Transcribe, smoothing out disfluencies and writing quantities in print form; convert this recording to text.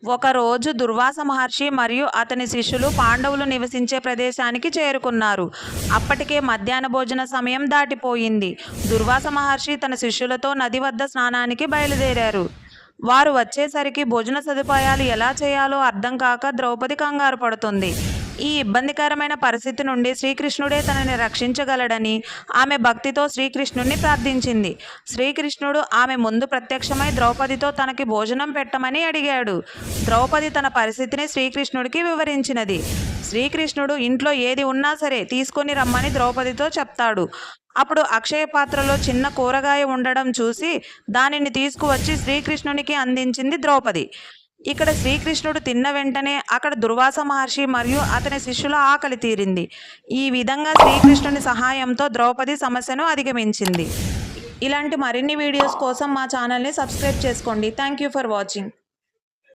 ఒకరోజు దుర్వాస మహర్షి మరియు అతని శిష్యులు పాండవులు నివసించే ప్రదేశానికి చేరుకున్నారు. అప్పటికే మధ్యాహ్న భోజన సమయం దాటిపోయింది. దుర్వాస మహర్షి తన శిష్యులతో నది వద్ద స్నానానికి బయలుదేరారు. వారు వచ్చేసరికి భోజన సదుపాయాలు ఎలా చేయాలో అర్థం కాక ద్రౌపది కంగారు పడుతుంది. ఈ ఇబ్బందికరమైన పరిస్థితి నుండి శ్రీకృష్ణుడే తనని రక్షించగలడని ఆమె భక్తితో శ్రీకృష్ణుడిని ప్రార్థించింది. శ్రీకృష్ణుడు ఆమె ముందు ప్రత్యక్షమై ద్రౌపదితో తనకి భోజనం పెట్టమని అడిగాడు. ద్రౌపది తన పరిస్థితిని శ్రీకృష్ణుడికి వివరించినది. శ్రీకృష్ణుడు ఇంట్లో ఏది ఉన్నా సరే తీసుకొని రమ్మని ద్రౌపదితో చెప్తాడు. అప్పుడు అక్షయ పాత్రలో చిన్న కూరగాయ ఉండడం చూసి దానిని తీసుకువచ్చి శ్రీకృష్ణునికి అందించింది ద్రౌపది. ఇక్కడ శ్రీకృష్ణుడు తిన్న వెంటనే అక్కడ దుర్వాస మహర్షి మరియు అతని శిష్యుల ఆకలి తీరింది. ఈ విధంగా శ్రీకృష్ణుని సహాయంతో ద్రౌపది సమస్యను అధిగమించింది. ఇలాంటి మరిన్ని వీడియోస్ కోసం మా ఛానల్ని సబ్స్క్రైబ్ చేసుకోండి. Thank you for watching.